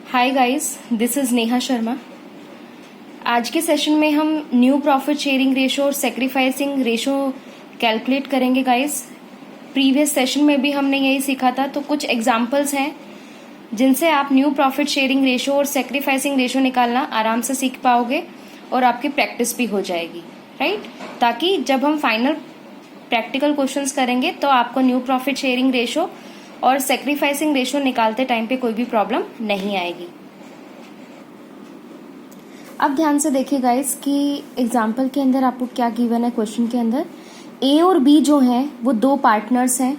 Hi guys, this is Neha Sharma. आज के session में हम न्यू प्रॉफिट शेयरिंग रेशो और सेक्रीफाइसिंग रेशो कैलकुलेट करेंगे गाइस। प्रीवियस सेशन में भी हमने यही सीखा था, तो कुछ एग्जांपल्स हैं जिनसे आप न्यू प्रॉफिट शेयरिंग रेशो और सेक्रीफाइसिंग रेशो निकालना आराम से सीख पाओगे और आपकी प्रैक्टिस भी हो जाएगी, राइट। ताकि जब हम फाइनल प्रैक्टिकल क्वेश्चंस करेंगे तो आपको न्यू प्रॉफिट शेयरिंग रेशो और सेक्रीफाइसिंग रेशो निकालते टाइम पे कोई भी प्रॉब्लम नहीं आएगी। अब ध्यान से देखिए गाइस कि एग्जाम्पल के अंदर आपको क्या गिवन है। क्वेश्चन के अंदर ए और बी जो हैं वो दो पार्टनर्स हैं,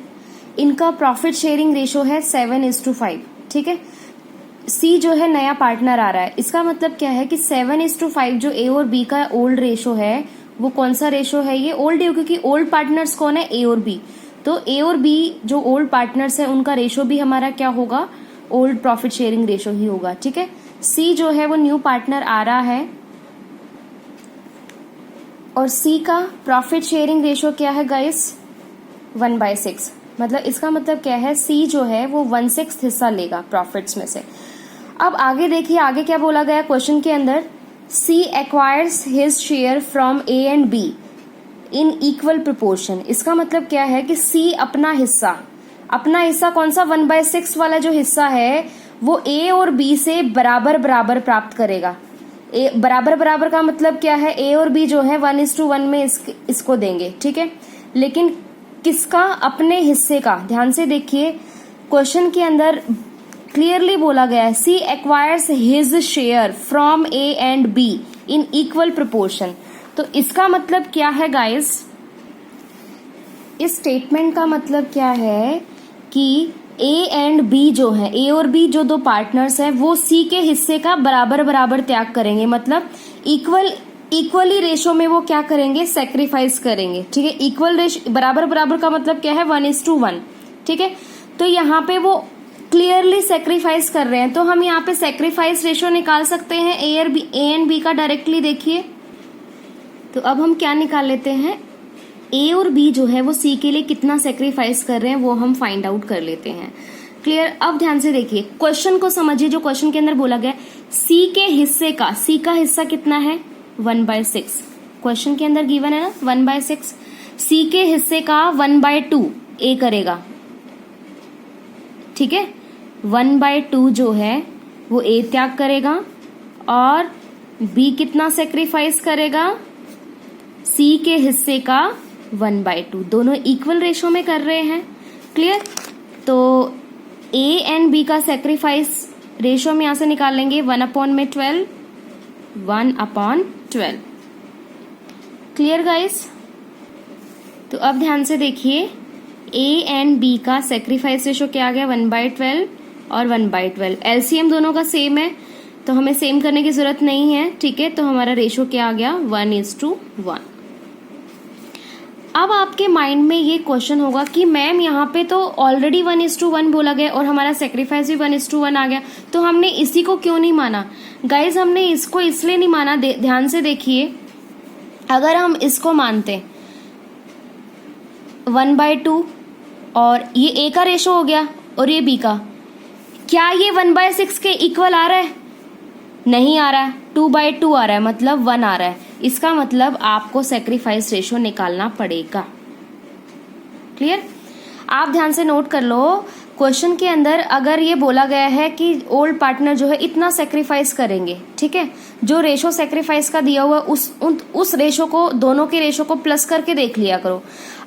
इनका प्रॉफिट शेयरिंग रेशो है 7:5, ठीक है। सी जो है नया पार्टनर आ रहा है, इसका मतलब क्या है कि 7:5 जो ए और बी का ओल्ड रेशो है, वो कौन सा रेशो है? ये ओल्ड है, क्योंकि ओल्ड पार्टनर्स कौन है? ए और बी। तो ए और बी जो ओल्ड पार्टनर्स है उनका रेशो भी हमारा क्या होगा? ओल्ड प्रॉफिट शेयरिंग रेशो ही होगा, ठीक है। सी जो है वो न्यू पार्टनर आ रहा है और सी का प्रॉफिट शेयरिंग रेशो क्या है गाइस? 1/6। मतलब इसका मतलब क्या है? सी जो है वो 1/6 हिस्सा लेगा प्रॉफिट्स में से। अब आगे देखिए, आगे क्या बोला गया क्वेश्चन के अंदर? C acquires his share from A and B in equal proportion. इसका मतलब क्या है कि सी अपना हिस्सा कौन सा? 1/6 वाला जो हिस्सा है वो ए और बी से बराबर बराबर प्राप्त करेगा। ए बराबर बराबर का मतलब क्या है? ए और बी जो है 1:1 में इसको देंगे, ठीक है। लेकिन किसका? अपने हिस्से का। ध्यान से देखिए, क्वेश्चन के अंदर क्लियरली बोला गया है C acquires his share from A and B in equal proportion. तो इसका मतलब क्या है गाइस? इस स्टेटमेंट का मतलब क्या है कि ए एंड बी जो है, ए और बी जो दो पार्टनर्स हैं, वो सी के हिस्से का बराबर बराबर त्याग करेंगे। मतलब इक्वली रेशो में वो क्या करेंगे? सेक्रीफाइस करेंगे, ठीक है। इक्वल रेशो बराबर बराबर का मतलब क्या है? 1:1, ठीक है। तो यहाँ पे वो क्लियरली सेक्रीफाइस कर रहे हैं, तो हम यहाँ पे सेक्रीफाइस रेशो निकाल सकते हैं ए एंड बी का। डायरेक्टली देखिए, तो अब हम क्या निकाल लेते हैं? ए और बी जो है वो सी के लिए कितना सेक्रीफाइस कर रहे हैं वो हम फाइंड आउट कर लेते हैं। क्लियर? अब ध्यान से देखिए, क्वेश्चन को समझिए। जो क्वेश्चन के अंदर बोला गया सी के हिस्से का, सी का हिस्सा कितना है? 1/6। क्वेश्चन के अंदर गिवन है ना 1/6। सी के हिस्से का 1/2 ए करेगा, ठीक है। 1/2 जो है वो ए त्याग करेगा और बी कितना सेक्रीफाइस करेगा? सी के हिस्से का 1/2। दोनों इक्वल रेशो में कर रहे हैं। क्लियर? तो ए एंड बी का सेक्रीफाइस रेशो में यहां से निकाल लेंगे 1/12। Clear guys? तो अब ध्यान से देखिए, ए एंड बी का सेक्रीफाइस रेशो क्या आ गया? 1/12 और 1/12। एलसीएम दोनों का सेम है, तो हमें सेम करने की जरूरत नहीं है, ठीक है। तो हमारा रेशो क्या आ गया? 1:1। अब आपके माइंड में ये क्वेश्चन होगा कि मैम यहाँ पे तो ऑलरेडी 1:1 बोला गया और हमारा सेक्रीफाइस भी 1:1 आ गया, तो हमने इसी को क्यों नहीं माना? गाइज, हमने इसको इसलिए नहीं माना, ध्यान से देखिए, अगर हम इसको मानते 1/2 और ये ए का रेशो हो गया और ये बी का, क्या ये 1/6 के इक्वल आ रहा है? नहीं आ रहा है, 2/2 आ रहा है, मतलब 1 आ रहा है। इसका मतलब आपको सेक्रीफाइस रेशो निकालना पड़ेगा। क्लियर? आप ध्यान से नोट कर लो, क्वेश्चन के अंदर अगर ये बोला गया है कि ओल्ड पार्टनर जो है इतना सेक्रीफाइस करेंगे, ठीक है। जो रेशो सेक्रीफाइस का दिया हुआ उस रेशो को, दोनों के रेशो को प्लस करके देख लिया करो।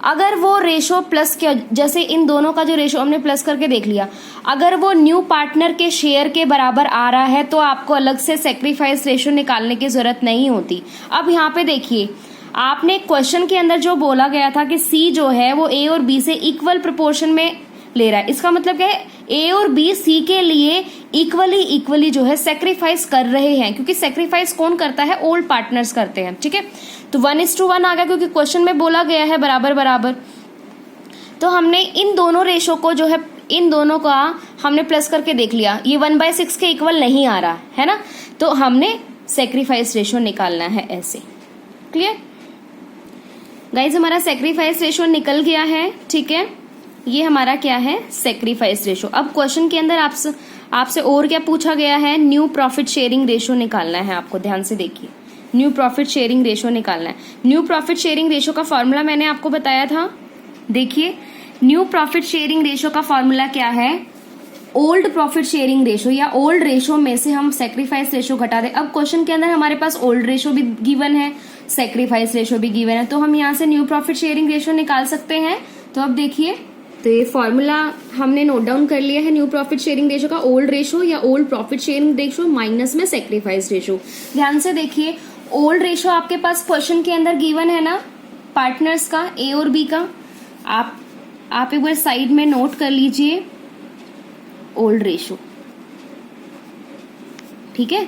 अगर वो रेशो प्लस किया, जैसे इन दोनों का जो रेशो हमने प्लस करके देख लिया, अगर वो न्यू पार्टनर के शेयर के बराबर आ रहा है तो आपको अलग से सेक्रीफाइस रेशो निकालने की जरूरत नहीं होती। अब यहाँ पे देखिए, आपने क्वेश्चन के अंदर जो बोला गया था कि सी जो है वो ए और बी से इक्वल प्रोपोर्शन में ले रहा है, इसका मतलब क्या है? ए और बी सी के लिए इक्वली जो है सेक्रीफाइस कर रहे हैं, क्योंकि सेक्रीफाइस कौन करता है? ओल्ड पार्टनर्स करते हैं, ठीक है। तो 1:1 आ गया, क्योंकि क्वेश्चन में बोला गया है बराबर बराबर। तो हमने इन दोनों रेशो को जो है, इन दोनों का हमने प्लस करके देख लिया, ये 1/6 के इक्वल नहीं आ रहा है ना, तो हमने सेक्रीफाइस रेशो निकालना है ऐसे। Clear guys? हमारा सेक्रीफाइस रेशो निकल गया है, ठीक है। ये हमारा क्या है? Sacrifice ratio. अब क्वेश्चन के अंदर आपसे और क्या पूछा गया है, न्यू प्रॉफिट शेयरिंग रेशो निकालना है आपको, ध्यान से देखिए, न्यू प्रॉफिट शेयरिंग रेशो निकालना है। न्यू प्रॉफिट शेयरिंग रेशो का फॉर्मूला मैंने आपको बताया था, देखिए न्यू प्रॉफिट शेयरिंग रेशो का फॉर्मूला क्या है, ओल्ड प्रॉफिट शेयरिंग रेशो या ओल्ड रेशो में से हम सेक्रीफाइस रेशो घटा दें। अब क्वेश्चन के अंदर हमारे पास ओल्ड रेशो भी गिवन है, सेक्रीफाइस रेशो भी गिवन है, तो हम यहाँ से न्यू प्रॉफिट शेयरिंग रेशो निकाल सकते हैं। तो अब देखिए, तो ये फॉर्मूला हमने नोट डाउन कर लिया है न्यू प्रॉफिट शेयरिंग रेशो का, ओल्ड रेशो या old profit sharing ratio minus में सेक्रीफाइस रेशो। ध्यान से देखिए, ओल्ड रेशो आपके पास क्वेश्चन के अंदर गिवन है ना, पार्टनर्स का ए और बी का, आप एक बार साइड में नोट कर लीजिए ओल्ड रेशो, ठीक है।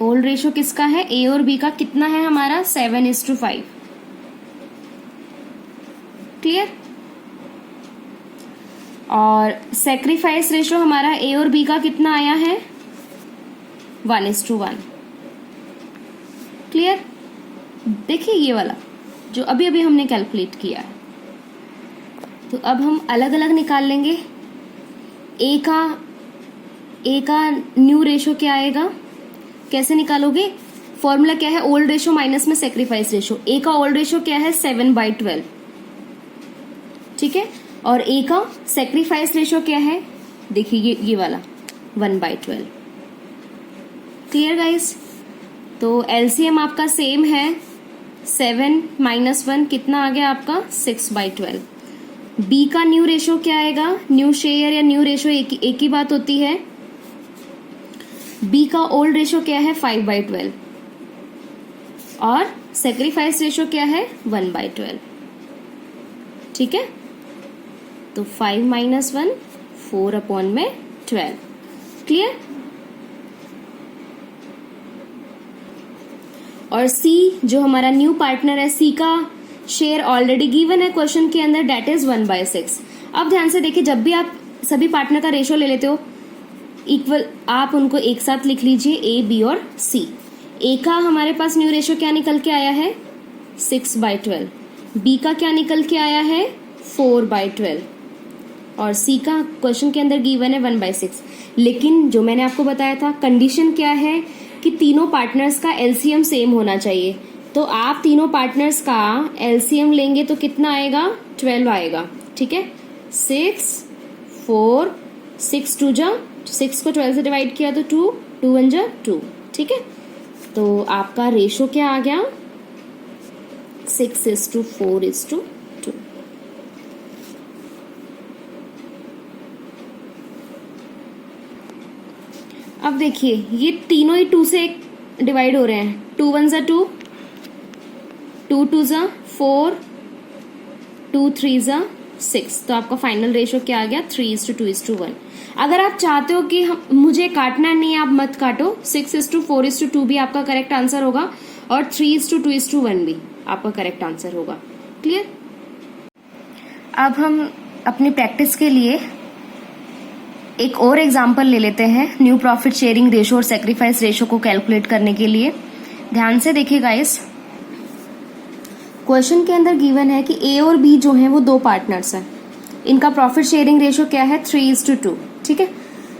ओल्ड रेशो किसका है, ए और बी का, कितना है हमारा 7:5, क्लियर। और सेक्रीफाइस रेशो हमारा ए और बी का कितना आया है 1:1, क्लियर। देखिए ये वाला जो अभी अभी हमने कैलकुलेट किया है, तो अब हम अलग अलग निकाल लेंगे। ए का न्यू रेशो क्या आएगा, कैसे निकालोगे, फॉर्मूला क्या है, ओल्ड रेशो माइनस में सेक्रीफाइस रेशो। ए का ओल्ड रेशो क्या है 7/12, ठीक है। और ए का सेक्रीफाइस रेशो क्या है, देखिए ये वाला 1/12, क्लियर गाइस। तो एलसीएम आपका सेम है, 7 - 1 कितना आ गया आपका 6/12। बी का न्यू रेशो क्या आएगा, न्यू शेयर या न्यू रेशो एक ही बात होती है। बी का ओल्ड रेशो क्या है 5/12 और सेक्रीफाइस रेशो क्या है 1/12, ठीक है। तो 5 - 1 4/12, क्लियर। और सी जो हमारा न्यू पार्टनर है, सी का शेयर ऑलरेडी गिवन है क्वेश्चन के अंदर, डेट इज 1/6। अब ध्यान से देखिए, जब भी आप सभी पार्टनर का रेशो ले लेते हो इक्वल, आप उनको एक साथ लिख लीजिए, ए बी और सी। ए का हमारे पास न्यू रेशो क्या निकल के आया है 6/12, बी का क्या निकल के आया है 4/12 और सी का क्वेश्चन के अंदर गिवन है 1/6। लेकिन जो मैंने आपको बताया था, कंडीशन क्या है कि तीनों पार्टनर्स का एलसीएम सेम होना चाहिए। तो आप तीनों पार्टनर्स का एलसीएम लेंगे तो कितना आएगा 12 आएगा, ठीक है। 6 4 6 2 जा 6 को 12 से डिवाइड किया तो 2 2 1 जा 2, ठीक है। तो आपका रेशो क्या आ गया 6:4:2। अब देखिए ये तीनों ही 2 से डिवाइड हो रहे हैं, 2 1 जा 2, 2 2 जा 4, 2 3 जा 6। तो आपका फाइनल रेशो क्या आ गया 3:2:1। अगर आप चाहते हो कि मुझे काटना नहीं है, आप मत काटो, 6:4:2 भी आपका करेक्ट आंसर होगा और 3:2:1 भी आपका करेक्ट आंसर होगा, क्लियर। अब हम अपनी प्रैक्टिस के लिए एक और एग्जाम्पल ले लेते हैं न्यू प्रॉफिट शेयरिंग रेशो और सेक्रीफाइस रेशो को कैलकुलेट करने के लिए। ध्यान से देखिए गाइस, क्वेश्चन के अंदर गिवन है कि ए और बी जो हैं वो दो पार्टनर्स हैं, इनका प्रॉफिट शेयरिंग रेशो क्या है 3:2, ठीक है।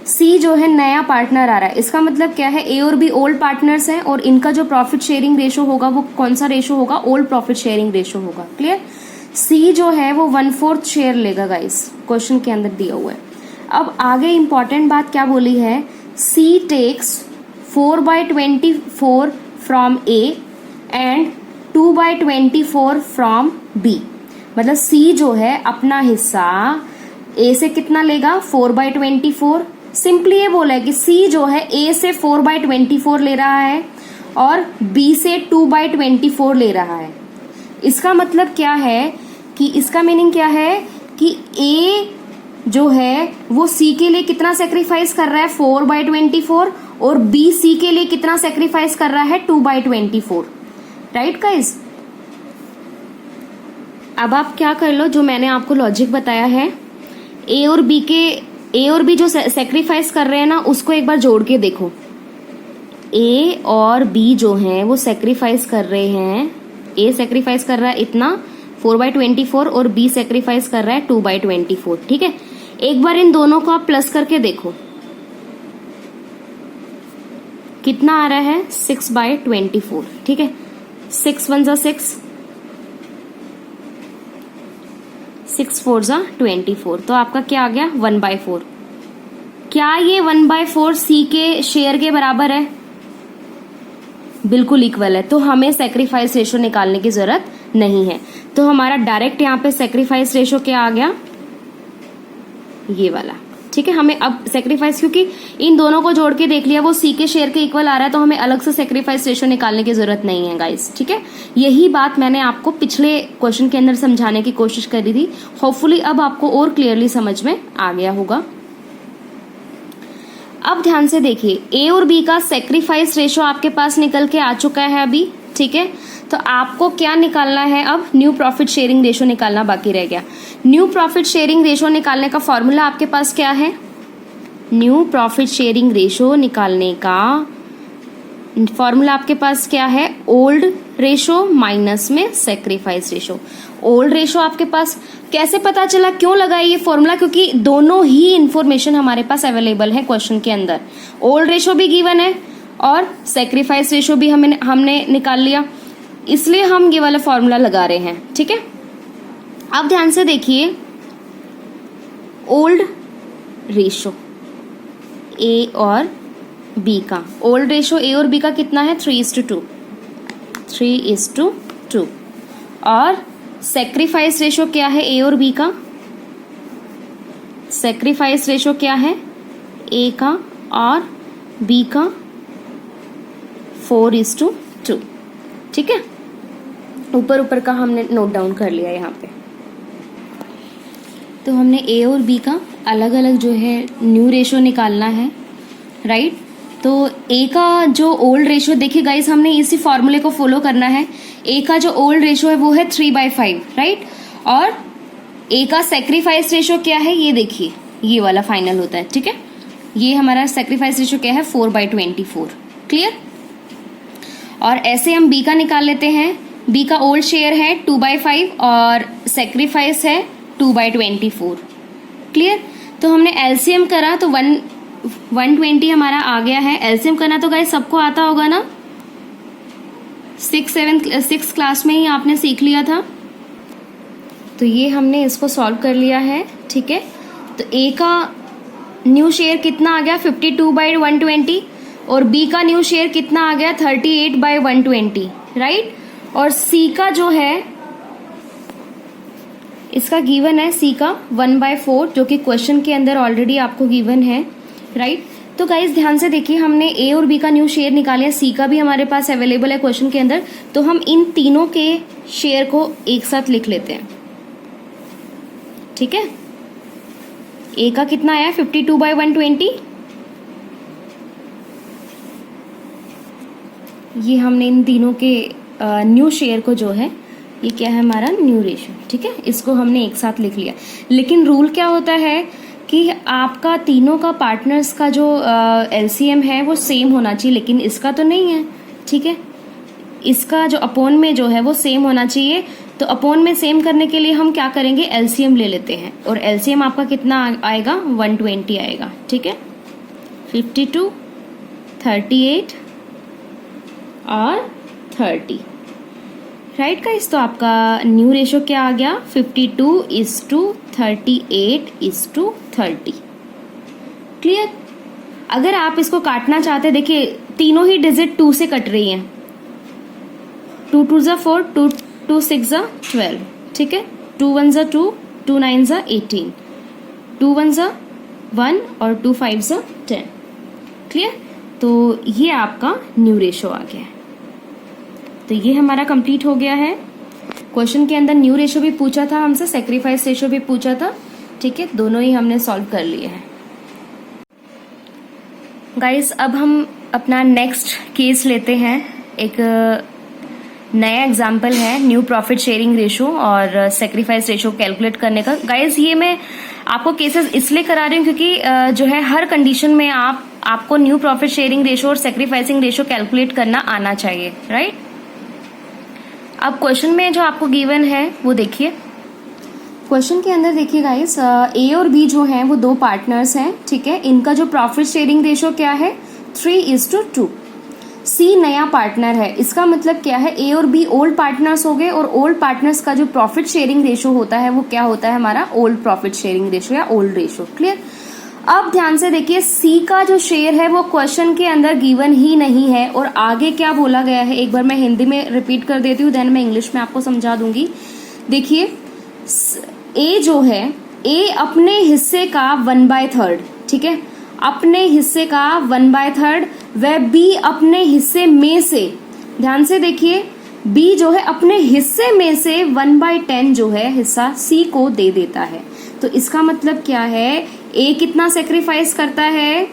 सी जो है नया पार्टनर आ रहा है, इसका मतलब क्या है ए और बी ओल्ड पार्टनर्स हैं और इनका जो प्रॉफिट शेयरिंग रेशो होगा वो कौन सा रेशो होगा, ओल्ड प्रॉफिट शेयरिंग रेशो होगा, क्लियर। सी जो है वो 1/4 शेयर लेगा गाइस, क्वेश्चन के अंदर दिया हुआ है। अब आगे इंपॉर्टेंट बात क्या बोली है, C takes 4/24 from A and 2/24 from B. मतलब सी जो है अपना हिस्सा ए से कितना लेगा 4/24। सिंपली ये बोला है कि सी जो है ए से 4/24 ले रहा है और बी से 2/24 ले रहा है। इसका मतलब क्या है कि इसका मीनिंग क्या है कि ए जो है वो सी के लिए कितना सेक्रीफाइस कर रहा है 4/24 और बी सी के लिए कितना सेक्रीफाइस कर रहा है 2/24, राइट गाइस। अब आप क्या कर लो, जो मैंने आपको लॉजिक बताया है, ए और बी जो सेक्रीफाइस कर रहे हैं ना उसको एक बार जोड़ के देखो। ए और बी जो हैं वो सेक्रीफाइस कर रहे हैं, ए सेक्रीफाइस कर रहा है इतना 4/24 और बी सेक्रीफाइस कर रहा है 2/24, ठीक है। एक बार इन दोनों को आप प्लस करके देखो, कितना आ रहा है 6/24, ठीक है। 6 1 6, 6 4 24, तो आपका क्या आ गया 1/4। क्या ये 1/4 सी के शेयर के बराबर है? बिल्कुल इक्वल है, तो हमें सेक्रीफाइस रेशो निकालने की जरूरत नहीं है। तो हमारा डायरेक्ट यहाँ पे सेक्रीफाइस रेशो क्या आ गया, ये वाला, ठीक है। हमें अब सेक्रीफाइस, क्योंकि इन दोनों को जोड़ के देख लिया वो सी के शेयर के इक्वल आ रहा है, तो हमें अलग से सेक्रीफाइस रेशो निकालने की जरूरत नहीं है गाइस, ठीक है। यही बात मैंने आपको पिछले क्वेश्चन के अंदर समझाने की कोशिश करी थी। होपफुली अब आपको और क्लियरली समझ में आ गया होगा। अब ध्यान से देखिए, ए और बी का सेक्रीफाइस रेशो आपके पास निकल के आ चुका है अभी, ठीक है। तो आपको क्या निकालना है अब, न्यू प्रॉफिट शेयरिंग रेशो निकालना बाकी रह गया। न्यू प्रॉफिट शेयरिंग रेशो निकालने का फॉर्मूला आपके पास क्या है? न्यू प्रॉफिट शेयरिंग रेशो निकालने का फॉर्मूला आपके पास क्या है? ओल्ड रेशो माइनस में सेक्रीफाइस रेशो। ओल्ड रेशो आपके पास कैसे पता चला, क्यों लगा ये फॉर्मूला? क्योंकि दोनों ही इंफॉर्मेशन हमारे पास अवेलेबल है क्वेश्चन के अंदर। ओल्ड रेशो भी गिवन है और सेक्रीफाइस रेशो भी हमने निकाल लिया, इसलिए हम ये वाला फॉर्मूला लगा रहे हैं, ठीक है। अब ध्यान से देखिए, ओल्ड रेशो ए और बी का, ओल्ड रेशो ए और बी का कितना है? 3:2, 3:2। और सेक्रीफाइस रेशो क्या है ए और बी का? सेक्रीफाइस रेशो क्या है ए का और बी का? 4:2, ठीक है। ऊपर ऊपर का हमने नोट डाउन कर लिया यहाँ पे। तो हमने ए और बी का अलग अलग जो है न्यू रेशो निकालना है, राइट। तो ए का जो ओल्ड रेशो, देखिए गाइस हमने इसी फॉर्मूले को फॉलो करना है। ए का जो ओल्ड रेशो है वो है 3/5, राइट। और ए का सेक्रीफाइस रेशो क्या है, ये देखिए, ये वाला फाइनल होता है, ठीक है। ये हमारा सेक्रीफाइस रेशो क्या है? 4/24, क्लियर। और ऐसे हम बी का निकाल लेते हैं। बी का ओल्ड शेयर है 2/5 और सेक्रीफाइस है 2/24, क्लियर। तो हमने एलसीएम करा तो 120 हमारा आ गया है। एलसीएम करना तो गाइस सबको आता होगा ना, 6 क्लास में ही आपने सीख लिया था। तो ये हमने इसको सॉल्व कर लिया है, ठीक है। तो ए का न्यू शेयर कितना आ गया? 52/120 और बी का न्यू शेयर कितना आ गया? 38/120, राइट। और सी का जो है, इसका गिवन है सी का 1/4, जो कि क्वेश्चन के अंदर ऑलरेडी आपको गिवन है, राइट। तो गाइज ध्यान से देखिए, हमने ए और बी का न्यू शेयर निकाला, सी का भी हमारे पास अवेलेबल है क्वेश्चन के अंदर। तो हम इन तीनों के शेयर को एक साथ लिख लेते हैं, ठीक है। ए का कितना आया? 52/120। ये हमने इन तीनों के न्यू शेयर को जो है, ये क्या है हमारा न्यू रेशो, ठीक है। इसको हमने एक साथ लिख लिया। लेकिन रूल क्या होता है कि आपका तीनों का पार्टनर्स का जो एलसीएम है वो सेम होना चाहिए, लेकिन इसका तो नहीं है, ठीक है। इसका जो अपोन में जो है वो सेम होना चाहिए। तो अपोन में सेम करने के लिए हम क्या करेंगे? एलसीएम ले लेते हैं। और एलसीएम आपका कितना आएगा? 120 आएगा, ठीक है। 52, 38 और 30, राइट गाइस। तो आपका न्यू रेशो क्या आ गया? 52:38:30, क्लियर। अगर आप इसको काटना चाहते, देखिए तीनों ही डिजिट 2 से कट रही हैं। 2 2 ज़ा 4, 2 6 ज़ा 12, ठीक है। 2 1 ज़ा 2, 2 9 ज़ा 18, 2 1 ज़ा 1 और 2 5 ज़ा 10, क्लियर। तो ये आपका न्यू रेशो आ गया है। तो ये हमारा कंप्लीट हो गया है। क्वेश्चन के अंदर न्यू रेशो भी पूछा था हमसे, सेक्रीफाइस रेशो भी पूछा था, ठीक है। दोनों ही हमने सॉल्व कर लिए हैं गाइस। अब हम अपना नेक्स्ट केस लेते हैं। एक नया एग्जाम्पल है न्यू प्रॉफिट शेयरिंग रेशो और सेक्रीफाइस रेशो कैलकुलेट करने का। गाइस ये मैं आपको केसेस इसलिए करा रही हूँ क्योंकि जो है हर कंडीशन में आपको न्यू प्रॉफिट शेयरिंग रेशो और सेक्रीफाइसिंग रेशो कैलकुलेट करना आना चाहिए, राइट। अब क्वेश्चन में जो आपको गिवन है वो देखिए। क्वेश्चन के अंदर देखिए गाइस, ए और बी जो हैं वो दो पार्टनर्स हैं, ठीक है। इनका जो प्रॉफिट शेयरिंग रेशो क्या है? 3:2, सी नया पार्टनर है, इसका मतलब क्या है, ए और बी ओल्ड पार्टनर्स हो गए, और ओल्ड पार्टनर्स का जो प्रॉफिट शेयरिंग रेशो होता है वो क्या होता है हमारा, ओल्ड प्रॉफिट शेयरिंग रेशो या ओल्ड रेशो। क्लियर। अब ध्यान से देखिए, सी का जो शेयर है वो क्वेश्चन के अंदर गिवन ही नहीं है, और आगे क्या बोला गया है एक बार मैं हिंदी में रिपीट कर देती हूँ, देन मैं इंग्लिश में आपको समझा दूंगी। देखिए, ए जो है, ए अपने हिस्से का 1/3, ठीक है, अपने हिस्से का 1/3, वह बी अपने हिस्से में से, ध्यान से देखिए, बी जो है अपने हिस्से में से 1/10 जो है हिस्सा सी को दे देता है। तो इसका मतलब क्या है, ए कितना सेक्रीफाइस करता है,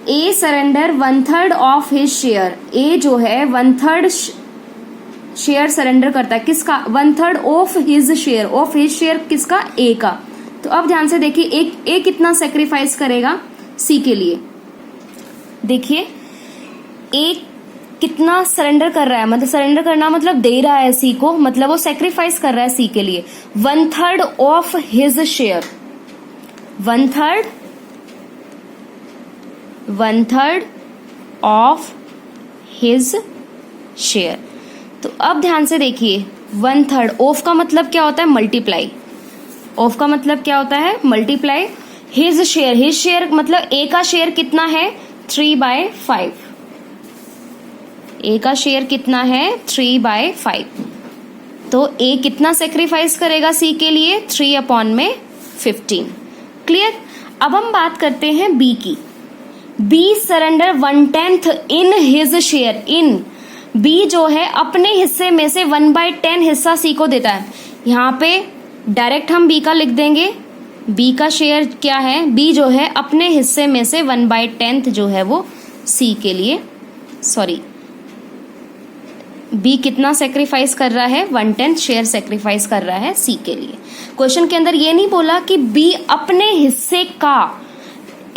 ए सरेंडर 1/3 ऑफ हिज शेयर, ए जो है 1/3 शेयर सरेंडर करता है, किसका, 1/3 of his share, of his share किसका, ए का। तो अब ध्यान से देखिए, ए कितना सेक्रीफाइस करेगा सी के लिए, देखिए ए कितना सरेंडर कर रहा है, मतलब सरेंडर करना मतलब दे रहा है सी को, मतलब वो सेक्रीफाइस कर रहा है सी के लिए 1/3 of his share, 1/3 of his share. तो अब ध्यान से देखिए, 1/3 ऑफ का मतलब क्या होता है, मल्टीप्लाई, ऑफ का मतलब क्या होता है, multiply, his share, his share मतलब ए का शेयर कितना है, 3/5, ए का शेयर कितना है, 3/5। तो ए कितना सेक्रीफाइस करेगा सी के लिए, 3/15। क्लियर। अब हम बात करते हैं बी की, B surrender 1/10 in his share, in B जो है अपने हिस्से में से 1/10 हिस्सा सी को देता है। यहाँ पे डायरेक्ट हम बी का लिख देंगे, बी का शेयर क्या है, बी जो है अपने हिस्से में से 1/10 जो है वो सी के लिए, सॉरी बी कितना सेक्रीफाइस कर रहा है, 1/10 शेयर सेक्रीफाइस कर रहा है सी के लिए। क्वेश्चन के अंदर ये नहीं बोला कि बी अपने हिस्से का,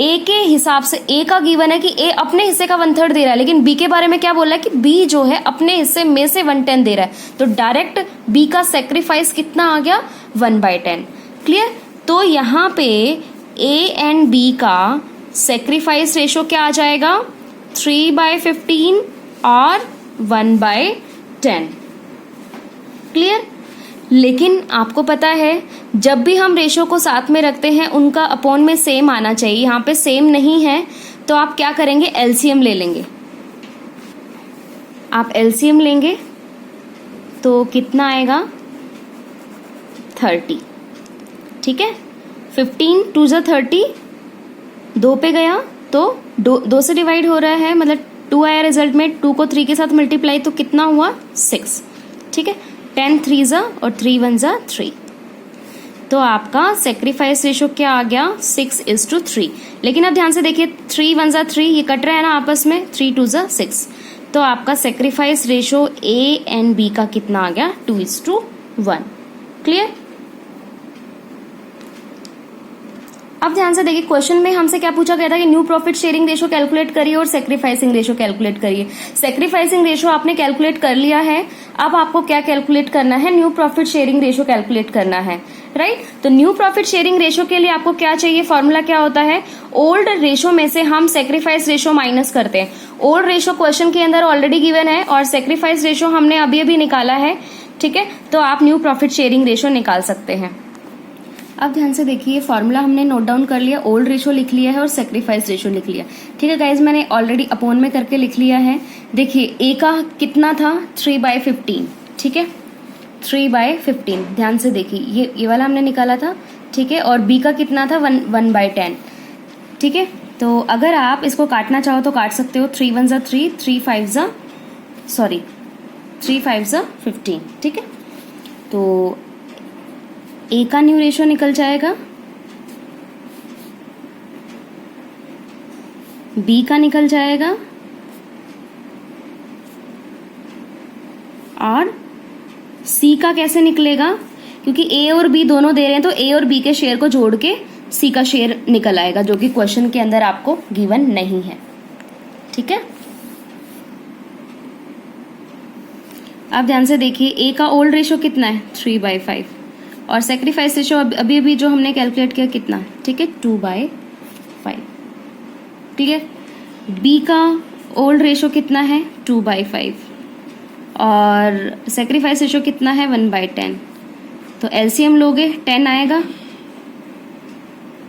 ए के हिसाब से, ए का गिवन है कि ए अपने हिस्से का 1/3 दे रहा है, लेकिन बी के बारे में क्या बोला है कि बी जो है अपने हिस्से में से 1/10 दे रहा है, तो डायरेक्ट बी का सेक्रीफाइस कितना आ गया, 1/10। क्लियर। तो यहाँ पे ए एंड बी का सेक्रीफाइस रेशो क्या आ जाएगा, 3/15 और 1/10। क्लियर। लेकिन आपको पता है जब भी हम रेशो को साथ में रखते हैं उनका अपॉन में सेम आना चाहिए, यहाँ पे सेम नहीं है, तो आप क्या करेंगे, एलसीएम ले लेंगे। आप एलसीएम लेंगे तो कितना आएगा, 30, ठीक है, 15 2 × 30, 2 पे गया तो 2 से डिवाइड हो रहा है, मतलब 2 आया रिजल्ट में, 2 को 3 के साथ मल्टीप्लाई तो कितना हुआ, 6, ठीक है, 10 3 और 3 1 3। तो आपका सेक्रीफाइस रेशो क्या आ गया, 6:3। लेकिन अब ध्यान से देखिए, 3 1 3 ये कट रहा है ना आपस में, 3 2 6, तो आपका sacrifice ratio A and B का कितना आ गया, 2:1। क्लियर। अब ध्यान से देखिए, क्वेश्चन में हमसे क्या पूछा गया था कि new profit sharing ratio calculate करिए और सेक्रीफाइसिंग रेशो कैलकुलेट करिए। सेक्रीफाइसिंग रेशो आपने कैलकुलेट कर लिया है, अब आपको क्या कैलकुलेट करना है, new profit sharing ratio calculate करना है, राइट। तो न्यू प्रॉफिट शेयरिंग रेशो के लिए आपको क्या चाहिए, फॉर्मूला क्या होता है, ओल्ड रेशो में से हम सेक्रीफाइस रेशो माइनस करते हैं। ओल्ड रेशो क्वेश्चन के अंदर ऑलरेडी गिवन है और सेक्रीफाइस रेशो हमने अभी अभी निकाला है, ठीक है, तो आप न्यू प्रॉफिट शेयरिंग रेशो निकाल सकते हैं। अब ध्यान से देखिए, फॉर्मूला हमने नोट डाउन कर लिया, ओल्ड रेशो लिख लिया है और सेक्रीफाइस रेशो लिख लिया, ठीक है गाइज, मैंने ऑलरेडी अपॉन में करके लिख लिया है। देखिए ए का कितना था, 3/15, ठीक है, 3/15, ध्यान से देखिए ये वाला हमने निकाला था, ठीक है, और बी का कितना था, 1/10, ठीक है। तो अगर आप इसको काटना चाहो तो काट सकते हो, 3 1 3, 3 5 15, ठीक है। तो ए का न्यू रेशो निकल जाएगा, बी का निकल जाएगा और सी का कैसे निकलेगा, क्योंकि ए और बी दोनों दे रहे हैं तो ए और बी के शेयर को जोड़ के सी का शेयर निकल आएगा, जो कि क्वेश्चन के अंदर आपको गिवन नहीं है, ठीक है। अब ध्यान से देखिए, ए का ओल्ड रेशो कितना है, 3/5, और सेक्रीफाइस रेशो अभी अभी जो हमने कैलकुलेट किया कितना, ठीक है, 2/5। क्लियर। बी का ओल्ड रेशो कितना है 2/5 और सेक्रीफाइस रेशो कितना है 1/10। तो एलसीएम लोगे 10 आएगा,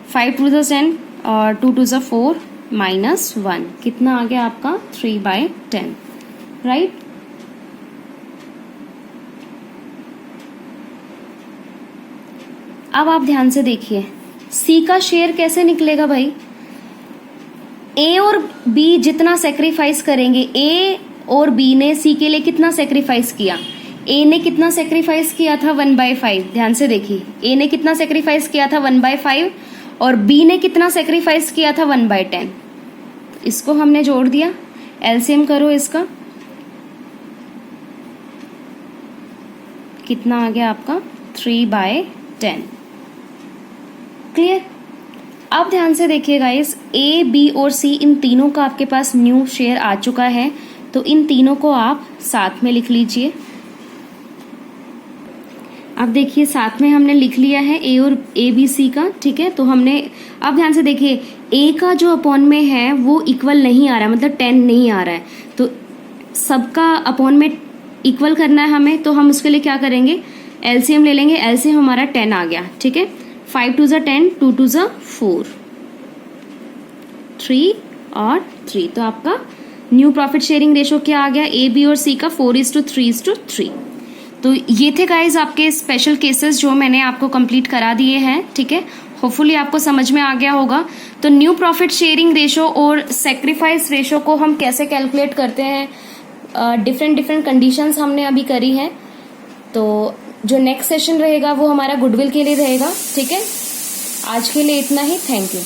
5 टू द 10 और 2 टू द 4 -1 कितना आ गया आपका 3/10, राइट। अब आप ध्यान से देखिए सी का शेयर कैसे निकलेगा भाई। ए और बी जितना सेक्रीफाइस करेंगे, ए और बी ने सी के लिए कितना सेक्रीफाइस किया, ए ने कितना सेक्रीफाइस किया था 1/5, ध्यान से देखिए ए ने कितना सेक्रीफाइस किया था 1/5 और बी ने कितना सेक्रीफाइस किया था 1/10। इसको हमने जोड़ दिया, एलसीएम करो इसका, कितना आ गया आपका 3/10, क्लियर। अब ध्यान से देखिए गाइस, ए बी और सी इन तीनों का आपके पास न्यू शेयर आ चुका है, तो इन तीनों को आप साथ में लिख लीजिए। अब देखिए साथ में हमने लिख लिया है ए और ए बी सी का, ठीक है। तो हमने अब ध्यान से देखिए ए का जो अपॉन में है वो इक्वल नहीं आ रहा है, मतलब 10 नहीं आ रहा है, तो सबका अपॉन में इक्वल करना है हमें, तो हम उसके लिए क्या करेंगे, एलसीएम ले लेंगे। एलसीएम हमारा 10 आ गया, ठीक है। 5 टू ज़ 10, 2 टू ज़ 4, 3 और 3, तो आपका न्यू प्रॉफिट शेयरिंग रेशो क्या आ गया ए बी और सी का 4:3:3। तो ये थे गाइज आपके स्पेशल केसेस जो मैंने आपको कंप्लीट करा दिए हैं, ठीक है। होपफुली आपको समझ में आ गया होगा। तो न्यू प्रॉफिट शेयरिंग रेशो और सेक्रीफाइस रेशो को हम कैसे कैलकुलेट करते हैं, डिफरेंट कंडीशंस हमने अभी करी हैं। तो जो नेक्स्ट सेशन रहेगा वो हमारा गुडविल के लिए रहेगा, ठीक है। आज के लिए इतना ही, थैंक यू।